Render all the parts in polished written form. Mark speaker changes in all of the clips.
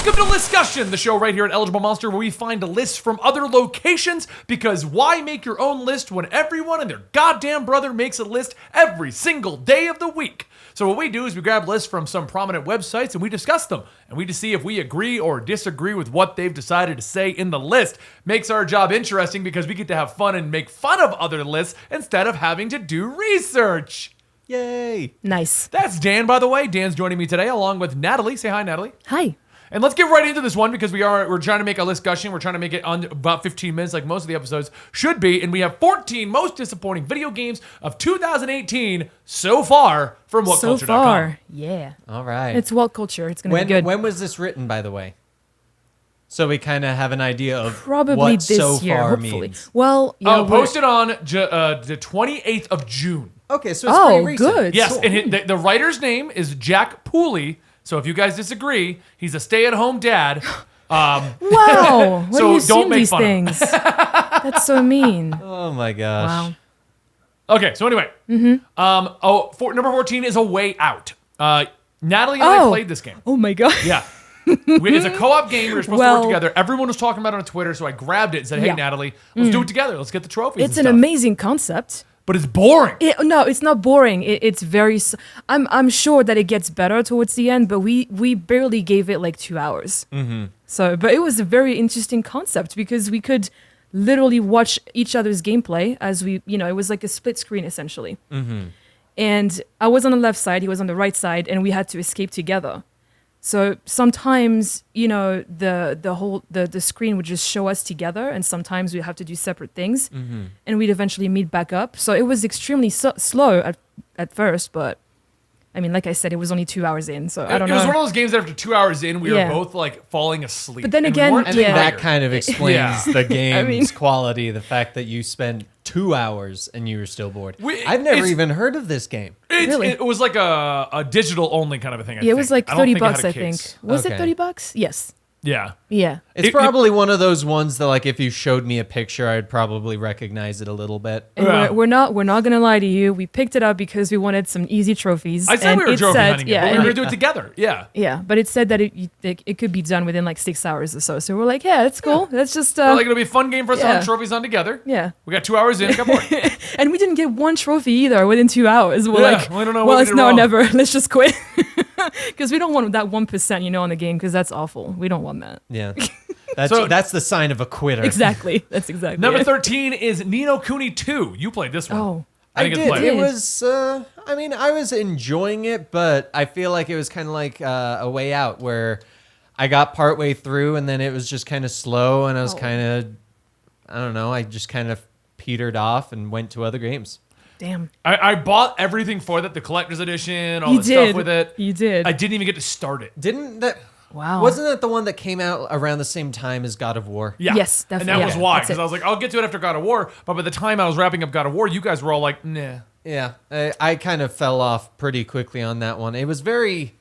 Speaker 1: Welcome to Listcussion, the show right here at Eligible Monster where we find lists from other locations, because why make your own list when everyone and their goddamn brother makes a list every single day of the week? So what we do is we grab lists from some prominent websites and we discuss them, and we just see if we agree or disagree with what they've decided to say in the list. Makes our job interesting because we get to have fun and make fun of other lists instead of having to do research.
Speaker 2: Yay.
Speaker 3: Nice.
Speaker 1: That's Dan, by the way. Dan's joining me today along with Natalie. Say hi, Natalie.
Speaker 3: Hi.
Speaker 1: And let's get right into this one because we're trying to make a Listcussion. We're trying to make it on about 15 minutes like most of the episodes should be. And we have 14 most disappointing video games of 2018 so far from WhatCulture.com.
Speaker 3: So far, yeah.
Speaker 2: All right.
Speaker 3: It's What Culture. It's going to be good.
Speaker 2: When was this written, by the way? So we kind of have an idea of
Speaker 3: Probably
Speaker 2: what
Speaker 3: this
Speaker 2: so
Speaker 3: year,
Speaker 2: far
Speaker 3: hopefully.
Speaker 2: means.
Speaker 3: Well, yeah.
Speaker 1: Posted on the 28th of June.
Speaker 2: Okay, so it's pretty recent.
Speaker 3: Good.
Speaker 1: Yes,
Speaker 3: Cool.
Speaker 1: and the writer's name is Jack Pooley. So if you guys disagree, he's a stay-at-home dad.
Speaker 3: Wow. What
Speaker 1: So
Speaker 3: do you
Speaker 1: don't
Speaker 3: assume
Speaker 1: make
Speaker 3: these
Speaker 1: fun of him.
Speaker 3: things? That's so mean.
Speaker 2: Oh my gosh.
Speaker 3: Wow.
Speaker 1: Okay, so anyway. Number 14 is A Way Out. Natalie and I
Speaker 3: Oh.
Speaker 1: played this game.
Speaker 3: Oh my God.
Speaker 1: Yeah. It's a co-op game. We were supposed to work
Speaker 3: Well-
Speaker 1: together. Everyone was talking about it on Twitter, so I grabbed it and said, hey,
Speaker 3: Yeah.
Speaker 1: Natalie, let's do it together. Let's get the trophies
Speaker 3: It's
Speaker 1: and
Speaker 3: an
Speaker 1: stuff.
Speaker 3: amazing concept.
Speaker 1: But it's boring.
Speaker 3: No, it's not boring. It's very. I'm sure that it gets better towards the end, but we barely gave it like 2 hours. Mm-hmm. So, but it was a very interesting concept because we could literally watch each other's gameplay as we, it was like a split screen essentially. Mm-hmm. And I was on the left side, he was on the right side, and we had to escape together. So sometimes, the screen would just show us together, and sometimes we have to do separate things, and we'd eventually meet back up. So it was extremely slow at first, but I mean, like I said, it was only 2 hours in, so I don't know.
Speaker 1: It was one of those games that after 2 hours in, we
Speaker 3: Yeah.
Speaker 1: were both like falling asleep.
Speaker 3: But then
Speaker 1: And we
Speaker 3: again,
Speaker 1: weren't
Speaker 2: I think
Speaker 3: Yeah.
Speaker 2: that kind of explains
Speaker 1: Yeah.
Speaker 2: the game's
Speaker 3: mean-
Speaker 2: quality, the fact that you spent 2 hours and you were still bored. I've never
Speaker 1: it's-
Speaker 2: even heard of this game.
Speaker 3: Really?
Speaker 1: It was like a digital only kind of a thing.
Speaker 3: Yeah, it was like
Speaker 1: I don't think it had
Speaker 3: $30,
Speaker 1: a
Speaker 3: I think.
Speaker 1: case.
Speaker 3: Was
Speaker 2: Okay.
Speaker 3: it $30? Yes.
Speaker 1: Yeah.
Speaker 3: Yeah.
Speaker 2: It's
Speaker 1: It-
Speaker 2: probably one of those ones that, like, if you showed me a picture, I'd probably recognize it a little bit.
Speaker 3: And
Speaker 1: Yeah.
Speaker 3: we're not gonna lie to you. We picked it up because we wanted some easy trophies.
Speaker 1: I said
Speaker 3: and
Speaker 1: we were
Speaker 3: it
Speaker 1: trophy
Speaker 3: said,
Speaker 1: hunting it,
Speaker 3: yeah,
Speaker 1: but we
Speaker 3: and
Speaker 1: were going
Speaker 3: it-
Speaker 1: to do it together. Yeah.
Speaker 3: yeah, but it said that it could be done within like 6 hours or so. So we're like, yeah, that's cool. That's just
Speaker 1: We're like, it'll be a fun game for us to
Speaker 3: yeah.
Speaker 1: hunt trophies on together.
Speaker 3: yeah.
Speaker 1: We got 2 hours in, got bored.
Speaker 3: And we didn't get one trophy either within 2 hours. We're
Speaker 1: Yeah,
Speaker 3: like,
Speaker 1: we don't know what
Speaker 3: well,
Speaker 1: we
Speaker 3: it's
Speaker 1: did
Speaker 3: now or
Speaker 1: wrong.
Speaker 3: never. Let's just quit. Because we don't want that 1%, on the game, because that's awful. We don't want that.
Speaker 2: Yeah. That's
Speaker 1: So-
Speaker 2: that's the sign of a quitter.
Speaker 3: Exactly. That's exactly
Speaker 1: Number
Speaker 3: it.
Speaker 1: 13 is Ni no Kuni 2. You played this one.
Speaker 3: Oh.
Speaker 1: I didn't get to play
Speaker 2: It
Speaker 3: did.
Speaker 2: was, I was enjoying it, but I feel like it was kind of like A Way Out, where I got partway through and then it was just kind of slow, and I was
Speaker 3: Oh.
Speaker 2: kind of, I don't know, I just kind of petered off and went to other games.
Speaker 3: Damn.
Speaker 1: I bought everything for that, the collector's edition, all
Speaker 3: You
Speaker 1: the stuff
Speaker 3: did.
Speaker 1: with it.
Speaker 3: You did.
Speaker 1: I didn't even get to start it.
Speaker 2: Didn't that?
Speaker 3: Wow.
Speaker 2: Wasn't that the one that came out around the same time as God of War?
Speaker 1: Yeah.
Speaker 3: Yes,
Speaker 1: And that
Speaker 3: definitely.
Speaker 1: was
Speaker 3: Yeah,
Speaker 1: why,
Speaker 3: that's
Speaker 1: because
Speaker 3: it.
Speaker 1: I was like, I'll get to it after God of War. But by the time I was wrapping up God of War, you guys were all like, nah.
Speaker 2: Yeah, I kind of fell off pretty quickly on that one. It was very,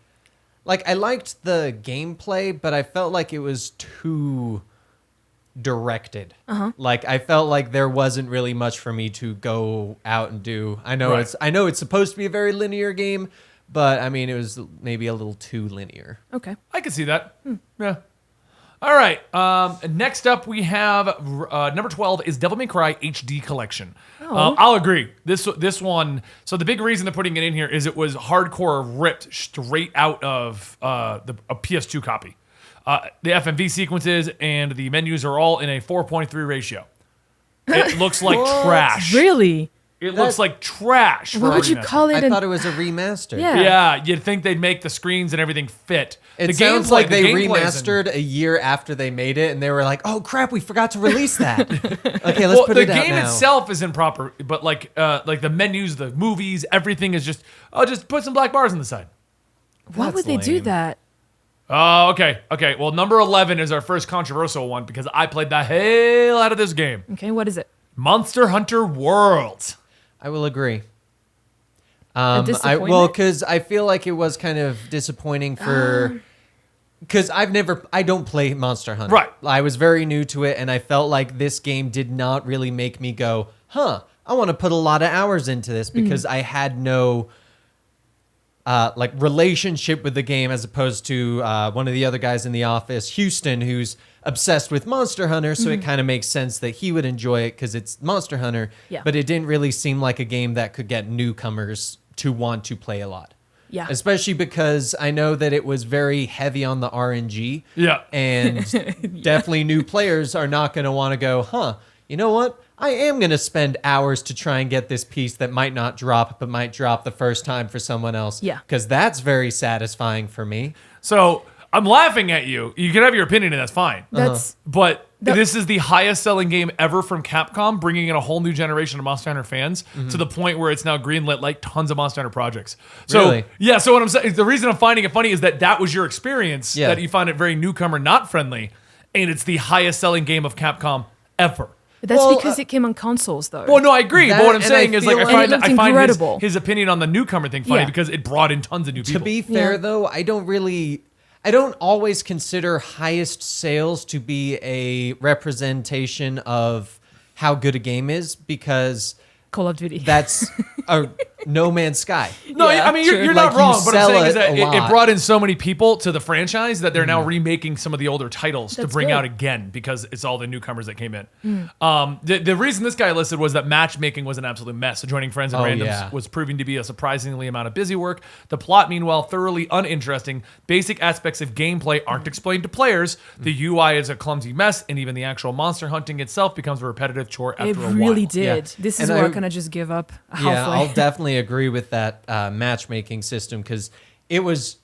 Speaker 2: like, I liked the gameplay, but I felt like it was too directed. Like, I felt like there wasn't really much for me to go out and do. I know
Speaker 1: Right.
Speaker 2: it's supposed to be a very linear game, but I mean, it was maybe a little too linear.
Speaker 3: Okay.
Speaker 1: I can see that. Yeah. All right. Next up, we have number 12 is Devil May Cry HD Collection.
Speaker 3: Oh.
Speaker 1: I'll agree. This one. So the big reason they're putting it in here is it was hardcore ripped straight out of a PS2 copy. The FMV sequences and the menus are all in a 4.3 ratio. It looks like trash.
Speaker 3: Really?
Speaker 1: It looks like trash. for
Speaker 3: What would you
Speaker 1: remaster.
Speaker 3: call it?
Speaker 2: I thought it was a remaster.
Speaker 3: Yeah.
Speaker 1: Yeah, you'd think they'd make the screens and everything fit.
Speaker 2: It
Speaker 1: the
Speaker 2: sounds
Speaker 1: gameplay-
Speaker 2: like
Speaker 1: the
Speaker 2: they
Speaker 1: gameplay's in-
Speaker 2: remastered a year after they made it, and they were like, "Oh crap, we forgot to release that." Okay, let's
Speaker 1: Well,
Speaker 2: put
Speaker 1: the
Speaker 2: it out
Speaker 1: game
Speaker 2: now.
Speaker 1: itself is improper, but like the menus, the movies, everything is just. I'll just put some black bars on the side.
Speaker 3: Why
Speaker 2: That's
Speaker 3: would they do
Speaker 2: lame.
Speaker 3: that?
Speaker 1: Oh, okay. Well, number 11 is our first controversial one because I played the hell out of this game.
Speaker 3: Okay, what is it?
Speaker 1: Monster Hunter World.
Speaker 2: I will agree.
Speaker 3: disappointment?
Speaker 2: Because I feel like it was kind of disappointing for. Because I don't play Monster Hunter.
Speaker 1: Right.
Speaker 2: I was very new to it, and I felt like this game did not really make me go, I want to put a lot of hours into this because I had no like relationship with the game as opposed to one of the other guys in the office, Houston, who's obsessed with Monster Hunter. So it kind of makes sense that he would enjoy it because it's Monster Hunter.
Speaker 3: Yeah.
Speaker 2: But it didn't really seem like a game that could get newcomers to want to play a lot.
Speaker 3: Yeah.
Speaker 2: Especially because I know that it was very heavy on the RNG.
Speaker 1: Yeah.
Speaker 2: And definitely new players are not going to want to go, you know what? I am going to spend hours to try and get this piece that might not drop, but might drop the first time for someone else.
Speaker 3: Yeah.
Speaker 2: Because that's very satisfying for me.
Speaker 1: So I'm laughing at you. You can have your opinion, and that's fine.
Speaker 3: That's
Speaker 1: But this is the highest selling game ever from Capcom, bringing in a whole new generation of Monster Hunter fans to the point where it's now greenlit like tons of Monster Hunter projects. So
Speaker 2: Really?
Speaker 1: yeah, so what I'm saying, the reason I'm finding it funny is that was your experience,
Speaker 2: Yeah.
Speaker 1: that you find it very newcomer not friendly, and it's the highest selling game of Capcom ever.
Speaker 3: that's
Speaker 2: Well,
Speaker 3: because it came on consoles though.
Speaker 1: Well, no, I agree.
Speaker 2: That-
Speaker 1: but what I'm
Speaker 2: and
Speaker 1: saying
Speaker 2: I
Speaker 1: is, like,
Speaker 2: feel
Speaker 1: I
Speaker 2: like-
Speaker 1: find,
Speaker 3: And it looked
Speaker 1: I find
Speaker 3: incredible.
Speaker 1: his opinion on the newcomer thing funny
Speaker 3: Yeah.
Speaker 1: because it brought in tons of new people.
Speaker 2: To be fair,
Speaker 3: Yeah.
Speaker 2: though, I don't always consider highest sales to be a representation of how good a game is because
Speaker 3: Call of Duty.
Speaker 2: that's a No Man's Sky.
Speaker 1: No,
Speaker 3: Yeah,
Speaker 1: I mean, you're
Speaker 2: true.
Speaker 1: not
Speaker 2: Like, you
Speaker 1: wrong. But I'm
Speaker 2: sell
Speaker 1: saying is
Speaker 2: it
Speaker 1: that
Speaker 2: a
Speaker 1: it
Speaker 2: lot.
Speaker 1: brought in so many people to the franchise that they're now remaking some of the older titles to
Speaker 3: That's
Speaker 1: bring
Speaker 3: good.
Speaker 1: out again because it's all the newcomers that came in. The reason this guy listed was that matchmaking was an absolute mess. So joining friends and randoms
Speaker 2: yeah.
Speaker 1: was proving to be a surprisingly amount of busy work. The plot, meanwhile, thoroughly uninteresting. Basic aspects of gameplay aren't explained to players. The UI is a clumsy mess, and even the actual monster hunting itself becomes a repetitive chore after
Speaker 3: it
Speaker 1: a while.
Speaker 3: really did.
Speaker 2: Yeah.
Speaker 3: This is
Speaker 2: And
Speaker 3: where I
Speaker 2: I-
Speaker 3: kind of just give up halfway.
Speaker 2: Yeah, I'll definitely agree with that matchmaking system because it was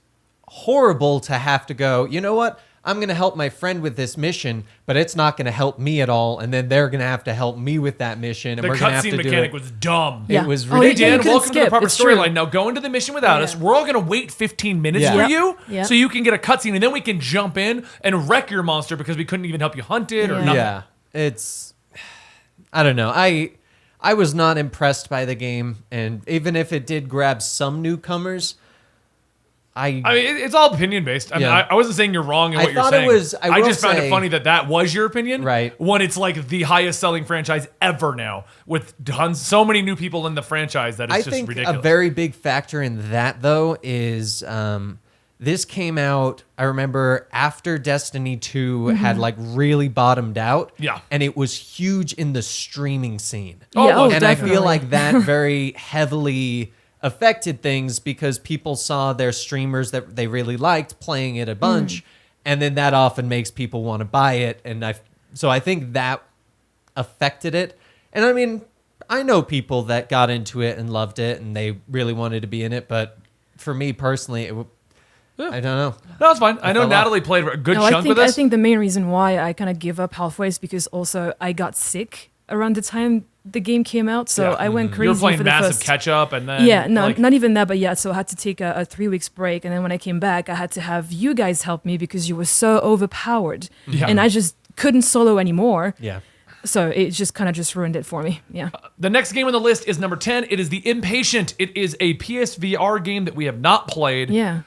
Speaker 2: horrible to have to go, you know what? I'm going to help my friend with this mission, but it's not going to help me at all. And then they're going to have to help me with that mission. And
Speaker 1: The
Speaker 2: we're going to have
Speaker 1: cutscene
Speaker 2: to do
Speaker 1: mechanic
Speaker 2: it.
Speaker 1: was dumb.
Speaker 3: Yeah.
Speaker 2: It was
Speaker 3: Oh,
Speaker 1: Hey,
Speaker 2: ridiculous.
Speaker 3: you
Speaker 1: Dan,
Speaker 3: couldn't
Speaker 1: welcome to the
Speaker 3: skip.
Speaker 1: proper
Speaker 3: It's true.
Speaker 1: storyline. Now go into the mission without us. We're all going to wait 15 minutes
Speaker 2: Yeah.
Speaker 1: for
Speaker 2: Yeah.
Speaker 1: you
Speaker 3: Yeah.
Speaker 1: so you can get a cutscene, and then we can jump in and wreck your monster because we couldn't even help you hunt it or
Speaker 3: Yeah.
Speaker 1: nothing.
Speaker 2: Yeah, it's, I don't know. I was not impressed by the game. And even if it did grab some newcomers,
Speaker 1: I mean, it's all opinion based. I mean,
Speaker 2: Yeah.
Speaker 1: I wasn't saying you're wrong in
Speaker 2: I
Speaker 1: what you're
Speaker 2: thought it
Speaker 1: saying.
Speaker 2: was- I will
Speaker 1: just found it
Speaker 2: say-
Speaker 1: funny that was your opinion,
Speaker 2: Right.
Speaker 1: When it's like the highest selling franchise ever now, with tons, so many new people in the franchise that it's
Speaker 2: I
Speaker 1: just
Speaker 2: think
Speaker 1: ridiculous.
Speaker 2: a very big factor in that, though, is this came out, I remember, after Destiny 2 had like really bottomed out.
Speaker 1: Yeah.
Speaker 2: And it was huge in the streaming scene.
Speaker 1: Oh,
Speaker 3: Yeah,
Speaker 1: well,
Speaker 2: and
Speaker 3: definitely.
Speaker 2: I feel like that very heavily affected things because people saw their streamers that they really liked playing it a bunch. And then that often makes people want to buy it. And so I think that affected it. And I mean, I know people that got into it and loved it and they really wanted to be in it. But for me personally, I don't know.
Speaker 1: No, it's fine. I know
Speaker 2: fell off.
Speaker 1: Natalie played a good
Speaker 3: No,
Speaker 1: chunk
Speaker 3: I
Speaker 1: with
Speaker 3: think, I
Speaker 1: us.
Speaker 3: think the main reason why I kind of give up halfway is because also I got sick around the time the game came out. So
Speaker 1: Yeah.
Speaker 3: I went
Speaker 1: You
Speaker 3: crazy
Speaker 1: were playing
Speaker 3: for the
Speaker 1: massive
Speaker 3: first.
Speaker 1: catch up, and then
Speaker 3: Yeah, no,
Speaker 1: like,
Speaker 3: not even that, but yeah. So I had to take a 3 weeks break, and then when I came back, I had to have you guys help me because you were so overpowered,
Speaker 1: Yeah.
Speaker 3: and I just couldn't solo anymore.
Speaker 2: Yeah.
Speaker 3: So it just kind of just ruined it for me. Yeah.
Speaker 1: The next game on the list is number 10. It is The Impatient. It is a PSVR game that we have not played.
Speaker 3: Yeah.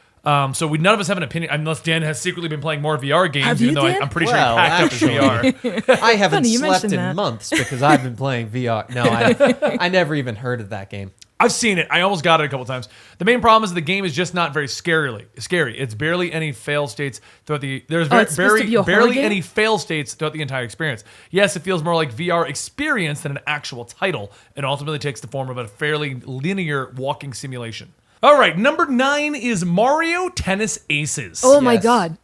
Speaker 1: So none of us have an opinion, unless Dan has secretly been playing more VR games,
Speaker 3: Have
Speaker 1: even
Speaker 3: you,
Speaker 1: though
Speaker 3: Dan?
Speaker 1: I'm pretty
Speaker 2: Well,
Speaker 1: sure he packed
Speaker 2: actually-
Speaker 1: up his VR.
Speaker 2: I haven't
Speaker 3: Funny you
Speaker 2: slept
Speaker 3: mentioned
Speaker 2: in
Speaker 3: that.
Speaker 2: months because I've been playing VR. No, I never even heard of that game.
Speaker 1: I've seen it. I almost got it a couple times. The main problem is the game is just not very scary. It's barely any fail states throughout the. There's
Speaker 3: it's supposed to be a horror
Speaker 1: barely
Speaker 3: game?
Speaker 1: any fail states throughout the entire experience. Yes, it feels more like VR experience than an actual title, and ultimately takes the form of a fairly linear walking simulation. All right, number 9 is Mario Tennis Aces.
Speaker 3: Oh my
Speaker 2: Yes.
Speaker 3: God.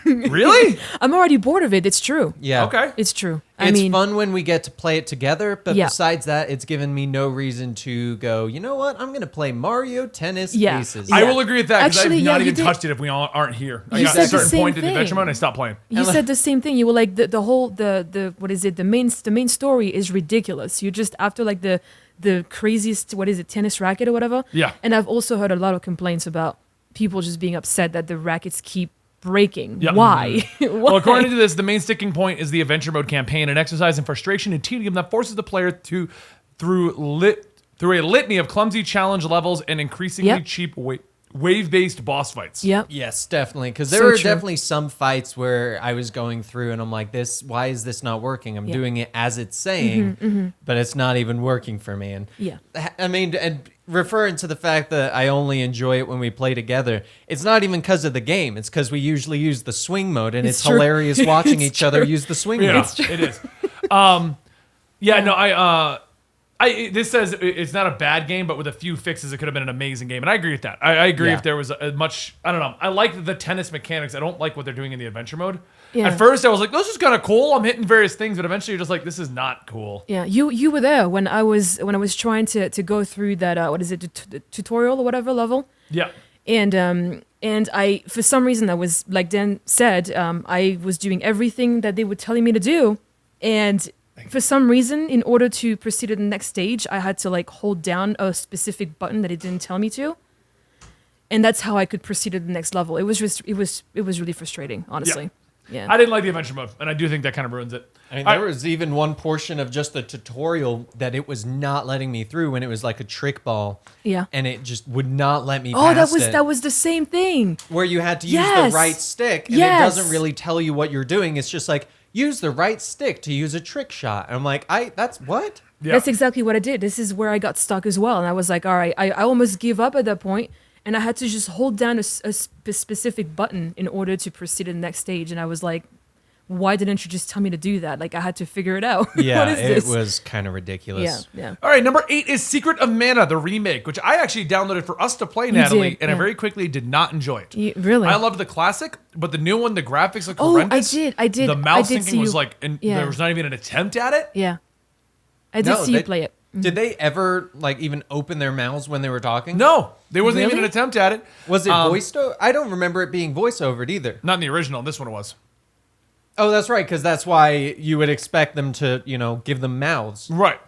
Speaker 1: Really?
Speaker 3: I'm already bored of it. It's true.
Speaker 2: Yeah.
Speaker 1: Okay.
Speaker 3: It's true.
Speaker 2: It's fun when we get to play it together, but
Speaker 3: Yeah.
Speaker 2: besides that, it's given me no reason to go, you know what? I'm going to play Mario Tennis
Speaker 3: Yeah.
Speaker 2: Aces.
Speaker 1: I
Speaker 3: Yeah.
Speaker 1: will agree with that because I've
Speaker 3: Actually,
Speaker 1: not
Speaker 3: yeah, you
Speaker 1: even
Speaker 3: did-
Speaker 1: touched it if we all aren't here. I
Speaker 3: You
Speaker 1: got
Speaker 3: said
Speaker 1: a
Speaker 3: the
Speaker 1: certain
Speaker 3: same
Speaker 1: point in the adventure
Speaker 3: thing.
Speaker 1: mode and I stopped playing.
Speaker 3: You said the same thing. You were like the whole the what is it? The main story is ridiculous. You're just after like the craziest, what is it, tennis racket or whatever.
Speaker 1: Yeah.
Speaker 3: And I've also heard a lot of complaints about people just being upset that the rackets keep breaking.
Speaker 1: Yep.
Speaker 3: Why? Why?
Speaker 1: Well, according to this, the main sticking point is the adventure mode campaign, an exercise in frustration and tedium that forces the player to through a litany of clumsy challenge levels and increasingly
Speaker 3: Yep.
Speaker 1: cheap wave-based boss fights.
Speaker 3: Yep.
Speaker 2: Yes, definitely. Because there
Speaker 3: So
Speaker 2: were
Speaker 3: true.
Speaker 2: definitely some fights where I was going through and I'm like, why is this not working? I'm
Speaker 3: Yeah.
Speaker 2: doing it as it's saying, but it's not even working for me. And
Speaker 3: Yeah.
Speaker 2: I mean, and referring to the fact that I only enjoy it when we play together, it's not even because of the game. It's because we usually use the swing mode, and it's
Speaker 3: true.
Speaker 2: hilarious watching
Speaker 3: It's
Speaker 2: each other
Speaker 3: true.
Speaker 2: use the swing
Speaker 1: Yeah,
Speaker 2: mode.
Speaker 1: it is. This says it's not a bad game, but with a few fixes, it could have been an amazing game. And I agree with that. I agree
Speaker 2: Yeah.
Speaker 1: if there was a much, I don't know. I like the tennis mechanics. I don't like what they're doing in the adventure mode.
Speaker 3: Yeah.
Speaker 1: At first, I was like, this is kind of cool. I'm hitting various things, but eventually you're just like, this is not cool.
Speaker 3: Yeah, you were there when I was trying to go through that what is it, the tutorial or whatever level.
Speaker 1: Yeah.
Speaker 3: And I, for some reason, I was, like Dan said, I was doing everything that they were telling me to do, and for some reason, in order to proceed to the next stage, I had to like hold down a specific button that it didn't tell me to, and that's how I could proceed to the next level. It was really frustrating, honestly. Yeah.
Speaker 1: I didn't like the adventure mode, and I do think that kind of ruins it.
Speaker 2: I mean, there was even one portion of just the tutorial that it was not letting me through when it was like a trick ball.
Speaker 3: Yeah.
Speaker 2: And it just would not let me
Speaker 3: Oh,
Speaker 2: past it.
Speaker 3: that was the same thing.
Speaker 2: Where you had to use
Speaker 3: Yes.
Speaker 2: the right stick, and
Speaker 3: Yes.
Speaker 2: it doesn't really tell you what you're doing. It's just like, use the right stick to use a trick shot. And I'm like, that's what?
Speaker 1: Yeah.
Speaker 3: That's exactly what I did. This is where I got stuck as well. And I was like, all right, I almost gave up at that point, and I had to just hold down a specific button in order to proceed to the next stage. And I was like, why didn't you just tell me to do that? Like, I had to figure it out.
Speaker 2: Yeah,
Speaker 3: What is
Speaker 2: it
Speaker 3: this?
Speaker 2: was kind of ridiculous.
Speaker 3: Yeah.
Speaker 1: All right, number 8 is Secret of Mana, the remake, which I actually downloaded for us to play, Natalie,
Speaker 3: did,
Speaker 1: and I
Speaker 3: yeah.
Speaker 1: very quickly did not enjoy it.
Speaker 3: Really?
Speaker 1: I loved the classic, but the new one, the graphics look
Speaker 3: Oh,
Speaker 1: horrendous.
Speaker 3: I did.
Speaker 1: The mouse
Speaker 3: I did
Speaker 1: syncing
Speaker 3: see
Speaker 1: was
Speaker 3: you-
Speaker 1: like, and
Speaker 3: yeah.
Speaker 1: there was not even an attempt at it.
Speaker 3: Yeah. I did see you play it.
Speaker 2: Did they ever like even open their mouths when they were talking?
Speaker 1: No, there wasn't even
Speaker 3: Really?
Speaker 1: an attempt at it.
Speaker 2: Was it voiced over? I don't remember it being voiceovered either.
Speaker 1: Not in the original. This one it was.
Speaker 2: Oh, that's right, because that's why you would expect them to, give them mouths.
Speaker 1: Right.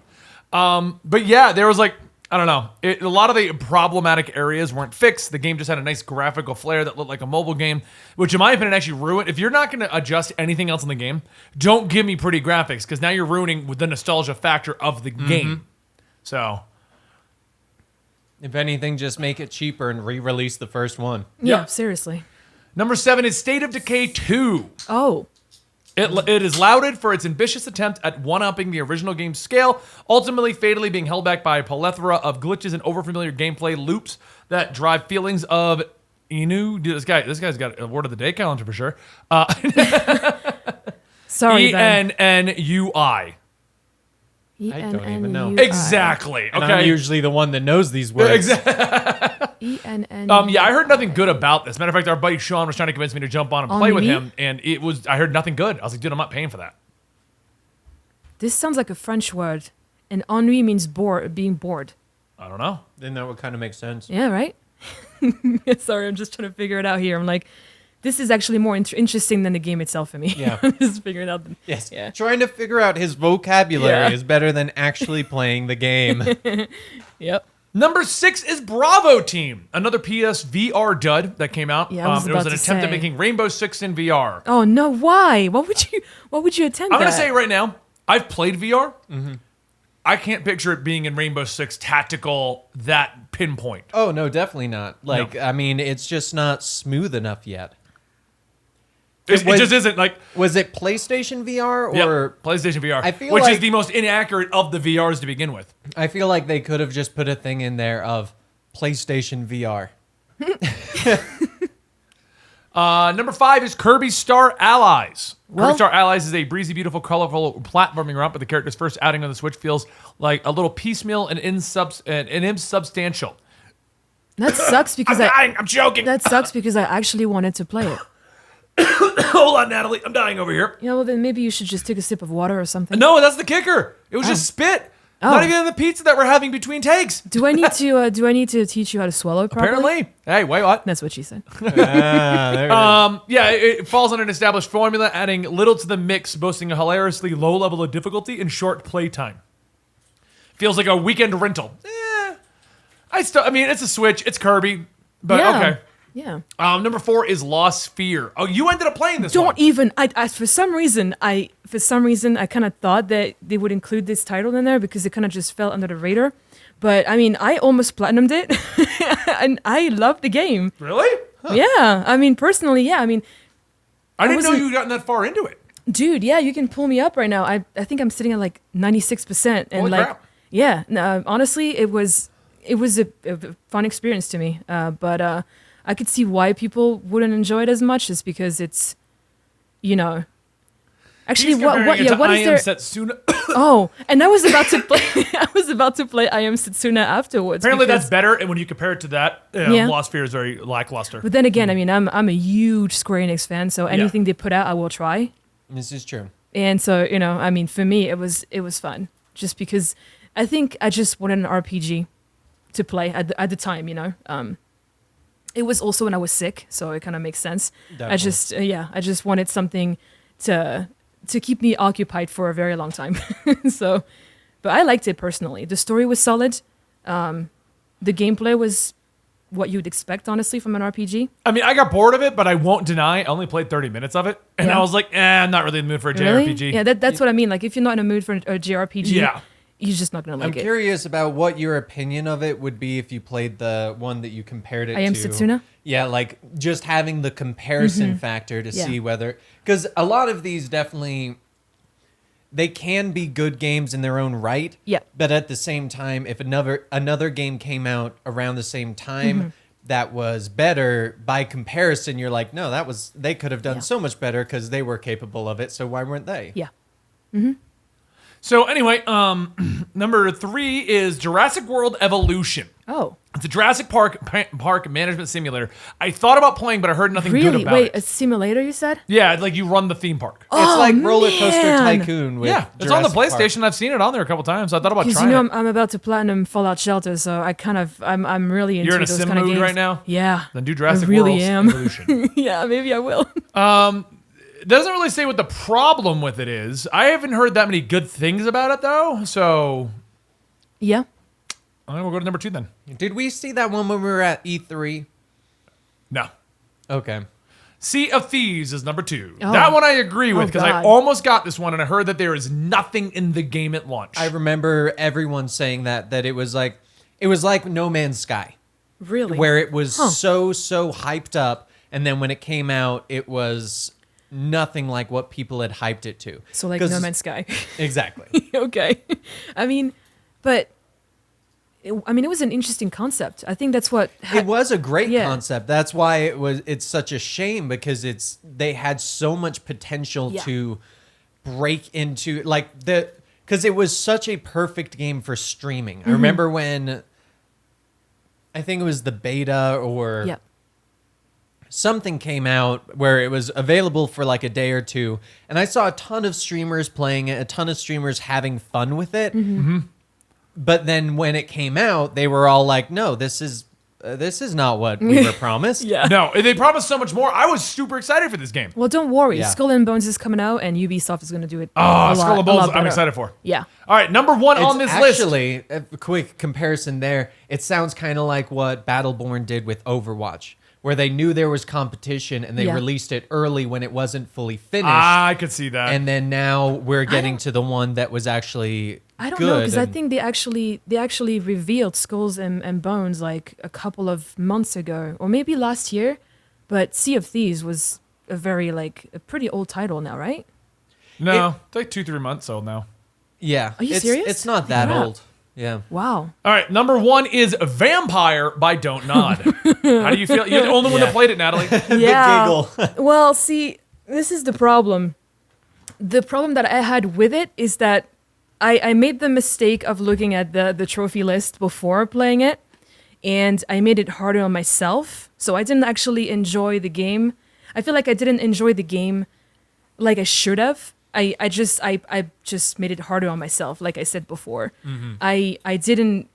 Speaker 1: But yeah, there was like, I don't know. A lot of the problematic areas weren't fixed. The game just had a nice graphical flair that looked like a mobile game, which in my opinion actually ruined. If you're not going to adjust anything else in the game, don't give me pretty graphics, because now you're ruining the nostalgia factor of the game. So,
Speaker 2: If anything, just make it cheaper and re-release the first one.
Speaker 3: Yeah,
Speaker 1: Yeah.
Speaker 3: seriously.
Speaker 1: number 7 is State of Decay 2.
Speaker 3: Oh.
Speaker 1: It is lauded for its ambitious attempt at one-upping the original game's scale, ultimately fatally being held back by a plethora of glitches and overfamiliar gameplay loops that drive feelings of Inu. Dude, this guy's got a word of the day calendar for sure.
Speaker 3: Sorry, Ben.
Speaker 1: ENNUI.
Speaker 2: I don't even know.
Speaker 3: ENNUI.
Speaker 1: Exactly.
Speaker 2: And
Speaker 1: Okay.
Speaker 2: I'm usually the one that knows these words.
Speaker 1: Exactly.
Speaker 3: ENNUI.
Speaker 1: Yeah, I heard nothing good about this. Matter of fact, our buddy Sean was trying to convince me to jump on and play with
Speaker 3: Ennui?
Speaker 1: him, and I heard nothing good. I was like, dude, I'm not paying for that.
Speaker 3: This sounds like a French word. And ennui means being bored.
Speaker 1: I don't know.
Speaker 2: Then that would kind of make sense.
Speaker 3: Yeah, right? Sorry, I'm just trying to figure it out here. I'm like, this is actually more interesting than the game itself for me.
Speaker 2: Yeah.
Speaker 3: I'm just figuring out.
Speaker 2: Yes.
Speaker 3: Yeah.
Speaker 2: Trying to figure out his vocabulary
Speaker 3: Yeah.
Speaker 2: is better than actually playing the game.
Speaker 3: Yep.
Speaker 1: Number 6 is Bravo Team, another PS VR dud that came out.
Speaker 3: Yeah, I was
Speaker 1: it was
Speaker 3: about
Speaker 1: an
Speaker 3: to
Speaker 1: attempt at
Speaker 3: say.
Speaker 1: making Rainbow Six in VR.
Speaker 3: Oh no! Why? What would you attempt?
Speaker 1: I'm gonna
Speaker 3: that?
Speaker 1: say right now, I've played VR. I can't picture it being in Rainbow Six tactical that pinpoint.
Speaker 2: Oh, no, definitely not. I mean, it's just not smooth enough yet.
Speaker 1: It
Speaker 2: was-
Speaker 1: just isn't like.
Speaker 2: Was it PlayStation VR or
Speaker 1: Yep, PlayStation VR,
Speaker 2: I feel
Speaker 1: which is
Speaker 2: like-
Speaker 1: the most inaccurate of the VRs to begin with.
Speaker 2: I feel like they could have just put a thing in there of PlayStation VR.
Speaker 1: Number 5 is Kirby Star Allies.
Speaker 3: Well-
Speaker 1: Kirby Star Allies is a breezy, beautiful, colorful platforming romp, but the character's first outing on the Switch feels like a little piecemeal and insubstantial.
Speaker 3: That sucks because
Speaker 1: I'm dying. I'm choking.
Speaker 3: that sucks because I actually wanted to play it.
Speaker 1: Hold on, Natalie. I'm dying over here.
Speaker 3: Yeah, well then maybe you should just take a sip of water or something.
Speaker 1: No, that's the kicker. It was just spit. Not even in the pizza that we're having between takes.
Speaker 3: Do I need to teach you how to swallow properly?
Speaker 1: Apparently. Hey, wait, what?
Speaker 3: That's what she said.
Speaker 1: Yeah, it falls on an established formula, adding little to the mix, boasting a hilariously low level of difficulty and short playtime. Feels like a weekend rental. I mean, it's a Switch, it's Kirby, but
Speaker 3: yeah.
Speaker 1: okay.
Speaker 3: Yeah.
Speaker 1: Number 4 is Lost Sphere. Oh, you ended up playing this one.
Speaker 3: Don't even. I for some reason I kind of thought that they would include this title in there because it kind of just fell under the radar. But I mean, I almost platinumed it, and I love the game.
Speaker 1: Really?
Speaker 3: Yeah. I mean, personally, yeah. I mean,
Speaker 1: I didn't know
Speaker 3: wasn't-
Speaker 1: you had gotten that far into it.
Speaker 3: dude, yeah, you can pull me up right now. I think I'm sitting at like 96%, and
Speaker 1: Holy
Speaker 3: like,
Speaker 1: crap.
Speaker 3: yeah. No, honestly, it was. it was a fun experience to me. But I could see why people wouldn't enjoy it as much, is because it's, actually,
Speaker 1: He's
Speaker 3: what
Speaker 1: comparing it
Speaker 3: yeah,
Speaker 1: to
Speaker 3: what
Speaker 1: I
Speaker 3: is
Speaker 1: Am
Speaker 3: there?
Speaker 1: Setsuna.
Speaker 3: Oh, and I was about to play. I was about to play I Am Setsuna afterwards.
Speaker 1: Apparently,
Speaker 3: because-
Speaker 1: that's better. And when you compare it to that,
Speaker 3: Yeah.
Speaker 1: Lost Sphere is very lackluster.
Speaker 3: But then again, I mean, I'm a huge Square Enix fan, so anything they put out, I will try.
Speaker 2: This is true.
Speaker 3: And so, I mean, for me, it was fun, just because I think I just wanted an RPG to play at the time. It was also when I was sick, so it kind of makes sense.
Speaker 2: Definitely.
Speaker 3: I just wanted something to keep me occupied for a very long time. So, but I liked it personally. The story was solid. The gameplay was what you'd expect, honestly, from an RPG.
Speaker 1: I mean, I got bored of it, but I won't deny I only played 30 minutes of it. And
Speaker 3: Yeah.
Speaker 1: I was like, I'm not really in the mood for a
Speaker 3: Really?
Speaker 1: JRPG.
Speaker 3: Yeah, that's what I mean. Like, if you're not in a mood for a JRPG,
Speaker 1: Yeah.
Speaker 3: you're just not gonna
Speaker 2: I'm
Speaker 3: like it.
Speaker 2: curious about what your opinion of it would be if you played the one that you compared it
Speaker 3: I Am
Speaker 2: to.
Speaker 3: Setsuna?
Speaker 2: Yeah, like just having the comparison factor to
Speaker 3: Yeah.
Speaker 2: see whether, because a lot of these definitely, they can be good games in their own right.
Speaker 3: Yeah.
Speaker 2: But at the same time, if another game came out around the same time that was better, by comparison, you're like, no, they could have done
Speaker 3: Yeah.
Speaker 2: so much better because they were capable of it. So why weren't they?
Speaker 3: Yeah.
Speaker 1: So anyway, number 3 is Jurassic World Evolution.
Speaker 3: Oh,
Speaker 1: It's a Jurassic Park management simulator. I thought about playing, but I heard nothing good
Speaker 3: really?
Speaker 1: about
Speaker 3: Wait,
Speaker 1: it.
Speaker 3: a simulator? You said?
Speaker 1: Yeah, it's like you run the theme park.
Speaker 3: Oh,
Speaker 2: It's like Roller Coaster
Speaker 3: man.
Speaker 2: Tycoon with
Speaker 1: Yeah, it's on the
Speaker 2: Jurassic Park.
Speaker 1: PlayStation. I've seen it on there a couple times. I thought about
Speaker 3: Because
Speaker 1: trying it.
Speaker 3: I'm about to platinum Fallout Shelter, so I'm really into
Speaker 1: You're in a
Speaker 3: those
Speaker 1: sim
Speaker 3: kind of
Speaker 1: mood
Speaker 3: games
Speaker 1: right now?
Speaker 3: Yeah,
Speaker 1: Then do Jurassic
Speaker 3: I really
Speaker 1: World
Speaker 3: am.
Speaker 1: Evolution.
Speaker 3: yeah, maybe I will.
Speaker 1: It doesn't really say what the problem with it is. I haven't heard that many good things about it, though. So
Speaker 3: yeah.
Speaker 1: all right, we'll go to number 2 then.
Speaker 2: Did we see that one when we were at E3?
Speaker 1: No.
Speaker 2: Okay.
Speaker 1: Sea of Thieves is number 2.
Speaker 3: Oh.
Speaker 1: That one I agree with
Speaker 3: Oh,
Speaker 1: because I
Speaker 3: God.
Speaker 1: almost got this one and I heard that there is nothing in the game at launch.
Speaker 2: I remember everyone saying that it was like No Man's Sky,
Speaker 3: Really?
Speaker 2: where it was
Speaker 3: Huh.
Speaker 2: so hyped up, and then when it came out, it was nothing like what people had hyped it to.
Speaker 3: So like
Speaker 2: 'Cause-
Speaker 3: No Man's Sky.
Speaker 2: Exactly.
Speaker 3: Okay. I mean, but it was an interesting concept. I think that's what
Speaker 2: It was a great
Speaker 3: Yeah.
Speaker 2: concept. That's why it's such a shame, because they had so much potential
Speaker 3: Yeah.
Speaker 2: to break into because it was such a perfect game for streaming. I remember when I think it was the beta or
Speaker 3: yeah.
Speaker 2: something came out where it was available for like a day or two, and I saw a ton of streamers playing it, a ton of streamers having fun with it. But then when it came out, they were all like, "No, this is not what we were promised."
Speaker 3: Yeah.
Speaker 1: No, they promised so much more. I was super excited for this game.
Speaker 3: Well, don't worry.
Speaker 2: Yeah.
Speaker 3: Skull and Bones is coming out, and Ubisoft is going to do it.
Speaker 1: Oh,
Speaker 3: a
Speaker 1: Skull
Speaker 3: lot,
Speaker 1: and
Speaker 3: a lot
Speaker 1: Bones, I'm
Speaker 3: better.
Speaker 1: excited for.
Speaker 3: Yeah.
Speaker 1: All right, number 1 on this list.
Speaker 2: Actually, a quick comparison there. It sounds kind of like what Battleborn did with Overwatch, where they knew there was competition and they
Speaker 3: Yeah.
Speaker 2: released it early when it wasn't fully finished.
Speaker 1: I could see that.
Speaker 2: And then now we're getting to the one that was actually
Speaker 3: I don't
Speaker 2: good.
Speaker 3: know, because I
Speaker 2: and-
Speaker 3: think they actually revealed Skulls and Bones like a couple of months ago, or maybe last year. But Sea of Thieves was a pretty old title now, right?
Speaker 1: no, it's like 2-3 months old now.
Speaker 2: yeah.
Speaker 3: Are you
Speaker 2: it's,
Speaker 3: serious?
Speaker 2: It's not that
Speaker 3: Crap.
Speaker 2: old. Yeah.
Speaker 3: Wow.
Speaker 1: All right, number 1 is Vampire by Don't Nod. How do you feel? You're the only one that
Speaker 2: Yeah.
Speaker 1: played it, Natalie.
Speaker 3: Yeah.
Speaker 2: The giggle.
Speaker 3: Well, see, this is the problem. The problem that I had with it is that I made the mistake of looking at the trophy list before playing it, and I made it harder on myself. So I didn't actually enjoy the game. I feel like I didn't enjoy the game like I should have. I just made it harder on myself, like I said before. I didn't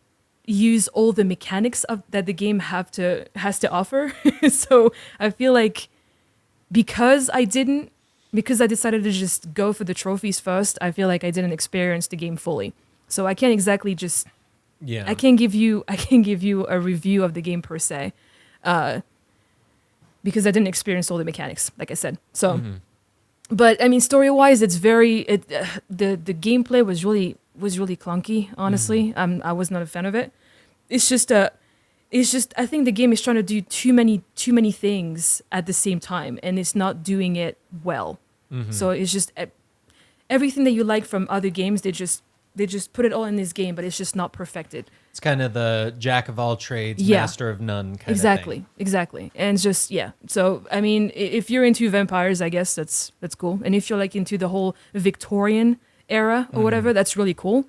Speaker 3: use all the mechanics that the game has to offer. So I feel like because I decided to just go for the trophies first, I feel like I didn't experience the game fully. So I can't exactly just
Speaker 2: Yeah.
Speaker 3: I can't give you a review of the game per se, because I didn't experience all the mechanics, like I said. So, but I mean, story wise, it's the gameplay was really clunky. Honestly, I was not a fan of it. It's just I think the game is trying to do too many things at the same time, and it's not doing it well. So it's just everything that you like from other games, they just put it all in this game, but it's just not perfected.
Speaker 2: It's kind of the jack of all trades,
Speaker 3: Yeah.
Speaker 2: master of none kind of thing.
Speaker 3: Exactly. And it's just, yeah. So, I mean, if you're into vampires, I guess that's cool. And if you're like into the whole Victorian era or whatever, that's really cool.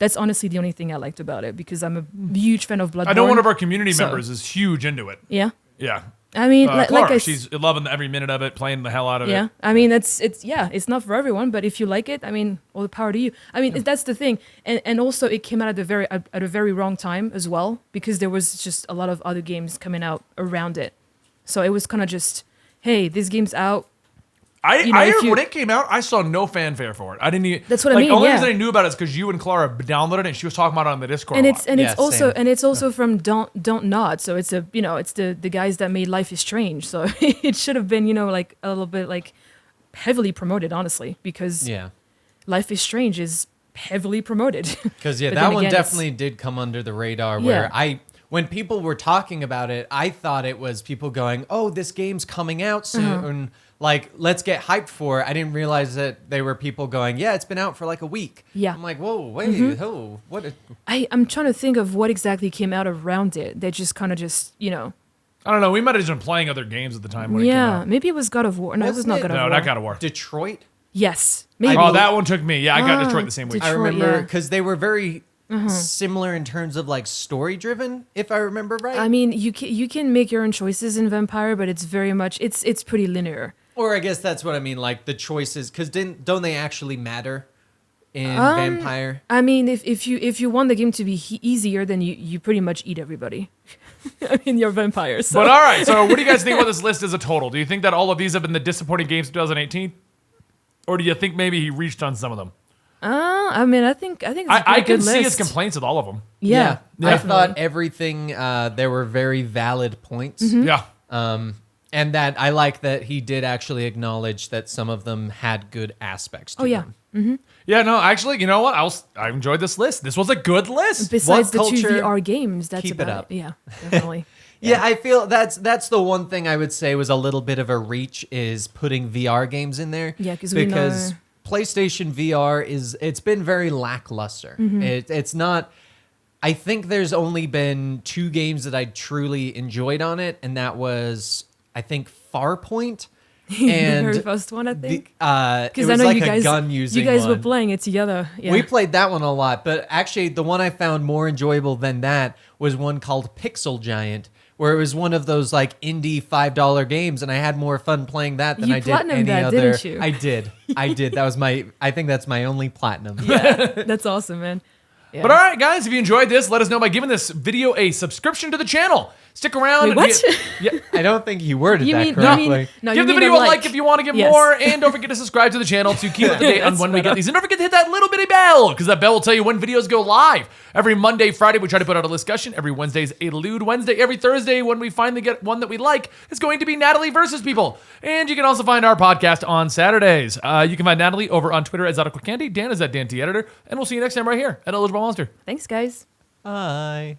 Speaker 3: That's honestly the only thing I liked about it because I'm a huge fan of Bloodborne.
Speaker 1: I know one of our community members is huge into it.
Speaker 3: Yeah.
Speaker 1: Yeah.
Speaker 3: I mean,
Speaker 1: Clara, she's loving every minute of it, playing the hell out of
Speaker 3: yeah.
Speaker 1: it.
Speaker 3: I mean, it's not for everyone, but if you like it, I mean, all the power to you. I mean, that's the thing. And also it came out at a very wrong time as well because there was just a lot of other games coming out around it. So it was kind of just, hey, this game's out.
Speaker 1: When it came out, I saw no fanfare for it. I didn't even.
Speaker 3: That's what I mean.
Speaker 1: The only
Speaker 3: yeah.
Speaker 1: reason I knew about it is because you and Clara downloaded it, and she was talking about it on the Discord.
Speaker 3: And
Speaker 1: a
Speaker 3: it's
Speaker 1: lot.
Speaker 3: it's also from Don't Nod, so it's it's the guys that made Life is Strange, so it should have been like a little bit like heavily promoted, honestly, because Life is Strange is heavily promoted.
Speaker 2: Because
Speaker 3: But
Speaker 2: that
Speaker 3: then
Speaker 2: one
Speaker 3: again,
Speaker 2: definitely did come under the radar. Where
Speaker 3: Yeah.
Speaker 2: when people were talking about it, I thought it was people going, "Oh, this game's coming out soon." Like, let's get hyped for it. I didn't realize that they were people going, yeah, it's been out for like a week.
Speaker 3: Yeah.
Speaker 2: I'm like, whoa, wait, what?
Speaker 3: I'm trying to think of what exactly came out around it. They just kind of just
Speaker 1: I don't know. We might have just been playing other games at the time when it came out.
Speaker 3: maybe it was God of War. No, it was not God of
Speaker 1: No,
Speaker 3: War.
Speaker 1: not God of War.
Speaker 2: Detroit?
Speaker 3: Yes, maybe.
Speaker 1: Oh, that one took me. Yeah, I got Detroit the same week.
Speaker 2: I
Speaker 3: Detroit,
Speaker 2: remember
Speaker 3: yeah.
Speaker 2: because they were very similar in terms of like story driven, if I remember right.
Speaker 3: I mean, you can make your own choices in Vampire, but it's very much it's pretty linear.
Speaker 2: Or I guess that's what I mean, like the choices, because don't they actually matter in Vampire?
Speaker 3: I mean, if you want the game to be easier, then you pretty much eat everybody. I mean, you're vampires. So.
Speaker 1: But all right, so what do you guys think about this list as a total? Do you think that all of these have been the disappointing games of 2018? Or do you think maybe he reached on some of them?
Speaker 3: I mean, I think it's a pretty
Speaker 1: I can
Speaker 3: good
Speaker 1: see his
Speaker 3: list.
Speaker 1: complaints with all of them.
Speaker 3: Yeah,
Speaker 2: I
Speaker 3: definitely.
Speaker 2: thought everything, there were very valid points.
Speaker 1: Yeah.
Speaker 2: And that I like that he did actually acknowledge that some of them had good aspects to
Speaker 3: Oh yeah.
Speaker 2: them.
Speaker 1: Yeah, no, actually, you know what? I enjoyed this list. This was a good list.
Speaker 3: Besides the
Speaker 2: What
Speaker 3: two
Speaker 2: culture-
Speaker 3: VR games, that's
Speaker 2: keep it
Speaker 3: about
Speaker 2: up.
Speaker 3: Yeah, definitely.
Speaker 2: Yeah, I feel that's the one thing I would say was a little bit of a reach is putting VR games in there.
Speaker 3: Yeah, 'cause we know-
Speaker 2: PlayStation VR it's been very lackluster. It's not. I think there's only been 2 games that I truly enjoyed on it, and that was I think Farpoint
Speaker 3: the
Speaker 2: and
Speaker 3: very first one, I think.
Speaker 2: it
Speaker 3: Because
Speaker 2: was
Speaker 3: I know
Speaker 2: like
Speaker 3: you guys,
Speaker 2: a gun using
Speaker 3: you guys were
Speaker 2: one.
Speaker 3: playing it together. Yeah.
Speaker 2: We played that one a lot, but actually the one I found more enjoyable than that was one called Pixel Giant, where it was one of those like indie $5 games, and I had more fun playing that than
Speaker 3: You
Speaker 2: I did
Speaker 3: platinumed
Speaker 2: any
Speaker 3: that,
Speaker 2: other.
Speaker 3: didn't you?
Speaker 2: I did. That was I think that's my only platinum.
Speaker 3: That's awesome, man. Yeah.
Speaker 1: But all right, guys, if you enjoyed this, let us know by giving this video a subscription to the channel. Stick around.
Speaker 3: Wait, what?
Speaker 1: Yeah.
Speaker 2: I don't think you worded
Speaker 3: You
Speaker 2: that
Speaker 3: mean
Speaker 2: correctly.
Speaker 3: no?
Speaker 1: Give
Speaker 3: you
Speaker 1: the
Speaker 3: mean
Speaker 1: video a like if you want to get
Speaker 3: Yes.
Speaker 1: more, and don't forget to subscribe to the channel to keep up to date on
Speaker 3: That's
Speaker 1: when we
Speaker 3: better.
Speaker 1: get these. And don't forget to hit that little bitty bell, because that bell will tell you when videos go live. Every Monday, Friday, we try to put out a Listcussion. Every Wednesday is a lewd Wednesday. Every Thursday, when we finally get one that we like, is going to be Natalie versus people. And you can also find our podcast on Saturdays. You can find Natalie over on Twitter at ZoticalCandy. Dan is at Dan T Editor. And we'll see you next time right here at Eligible Monster.
Speaker 3: Thanks, guys.
Speaker 2: Bye.